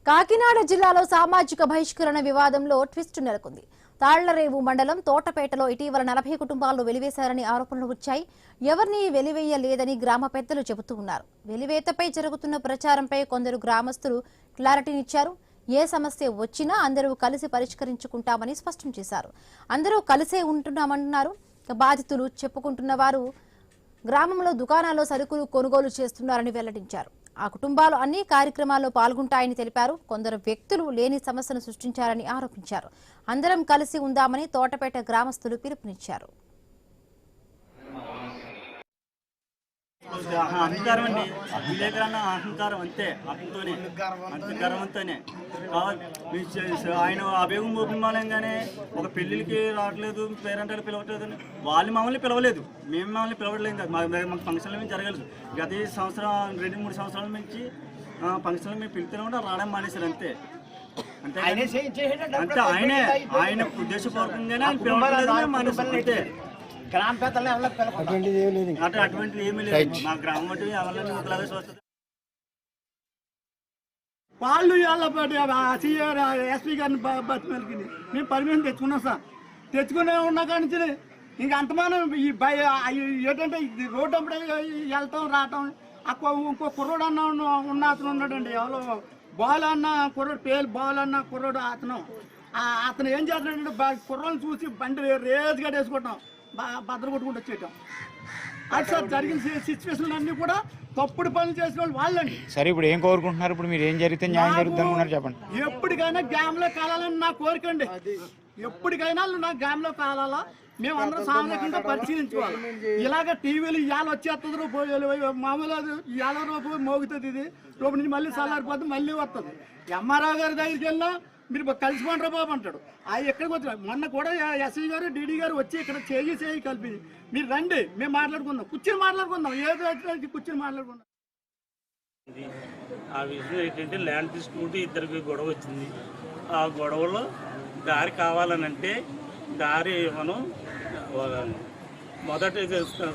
కాకినాడ జిల్లాలో సామాజిక బహిష్కరణ వివాదంలో ట్విస్ట్ నెలకొంది. తాళ్లరేవు మండలం తోటపేటలో ఇటీవల 40 కుటుంబాలను వెలివేశారని ఆరోపణలు వచ్చాయి. ఎవరిని వెలివేయలేదని గ్రామ పెద్దలు చెబుతూ ఉన్నారు. వెలివేతపై జరుగుతున్న ప్రచారంపై కొందరు గ్రామస్తులు క్లారిటీనిచ్చారు. ఏ సమస్య వచ్చినా అందరూ కలిసి పరిష్కరించుకుంటామని స్పష్టం చేశారు. అందరూ కలిసే ఉంటున్నామన్నారు. బాధితులు చెప్పుకుంటున్న వారు గ్రామంలో దుకాణాల్లో సరుకులు కొనుగోలు చేస్తున్నారని వెల్లడించారు. ఆ కుటుంబాలు అన్ని కార్యక్రమాల్లో పాల్గొంటాయని తెలిపారు. కొందరు వ్యక్తులు లేని సమస్యను సృష్టించారని ఆరోపించారు. అందరం కలిసి ఉందామని తోటపేట గ్రామస్తులు పిలుపునిచ్చారు. అహంకారం అండి, విలేకరన్న అహంకారం అంతే. అతనితోనే అంత గర్వంతోనే ఆయన అభియోగం మోపిమాలంగానే ఒక పెళ్లికి రావట్లేదు, పేరెంటాలు పిలవట్లేదు. వాళ్ళు మమ్మల్ని పిలవలేదు, మేము మమ్మల్ని పిలవట్లేదు కదా. మాకు ఫంక్షన్లు మేము జరగలేదు. గత సంవత్సరం 2-3 సంవత్సరాల నుంచి ఫంక్షన్లు మేము పిలుతూనే కూడా రావడం మానేశారు అంతే. అంతే అంతే ఆయన ఉద్దేశపూర్వకంగానే ఆయన పిలవట్లేదు, మానేశారు అంతే. అటువంటిది ఏమీ లేదు. మా గ్రామం బట్టి ఎవరైనా ఒకలాగే చూస్తుంది. వాళ్ళు ఎస్పీ గారిని బతికి మేము పర్మిషన్ తెచ్చుకున్నాం సార్. తెచ్చుకునే ఉన్నా కానీ ఇంకా అంతమానం ఈ ఏంటంటే రోడ్డు అప్పుడే వెళ్తాం రావటం. ఇంకో కుర్రోడు ఉన్న అతను ఉన్నాడండి, ఎవరో బాల్ అన్న కుర్రోడు, పేరు బాల్ అన్న కుర్రోడు అతను ఏం చేస్తున్నాడంటే కుర్రోని చూసి బండి రేజ్గా వేసుకోవటం, భద్ర కొట్టుకుంటూ వచ్చేయటం. అది సార్ జరిగిన సిచ్యువేషన్ అన్ని కూడా తప్పుడు పనులు చేసిన వాళ్ళు వాళ్ళండి. సరే, ఇప్పుడు ఏం కోరుకుంటున్నారు? ఇప్పుడు మీరు ఏం జరిగితే న్యాయం జరుగుతుంది అనుకున్నారు చెప్పండి. ఎప్పటికైనా గ్రామంలో కాలాలని నా కోరిక అండి. ఎప్పటికైనా నా గ్రామంలో కాలాలా మేము అందరం సామాజికంగా పరిశీలించుకోవాలి. ఇలాగ టీవీలు ఇవాళ వచ్చేస్తుంది, మామూలు ఇవాళ రూపు మోగుతుంది, ఇది రూపు నుంచి మళ్ళీ చల్లారిపోతుంది, మళ్ళీ వస్తుంది. ఎంఆర్ఓ గారి దగ్గరికి వెళ్ళినా మీరు కలిసిపోండి బాబు అంటాడు. ఎక్కడికి వచ్చారు? మొన్న కూడా ఎస్ఐ గారు డీడీ గారు వచ్చి ఇక్కడ చేయి కలిపి మీరు రండి, మేము మాట్లాడుకుందాం, కూర్చొని మాట్లాడుకుందాం, ఏదో కూర్చొని మాట్లాడుకుందాం. ఆ విషయం ఏంటంటే ల్యాండ్ తీసుకుంటూ ఇద్దరికి గొడవ వచ్చింది. ఆ గొడవలో దారి కావాలనంటే దారి మనం మొదటి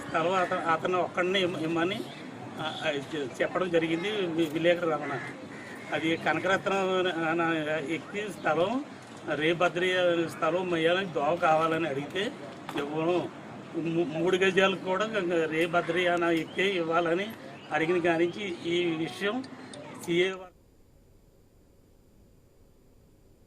స్థలం అతను ఒక్కడిని ఇమ్మని చెప్పడం జరిగింది విలేకరు రమణ. అది కనకరత్నం ఎక్కి స్థలం రేభద్రి స్థలం మయ్యాలని దోవ కావాలని అడిగితే ఇవ్వను, 3 గజాలకు కూడా రేభద్రి అన్న ఎక్కి ఇవ్వాలని అడిగిన కానించి ఈ విషయం సిఏ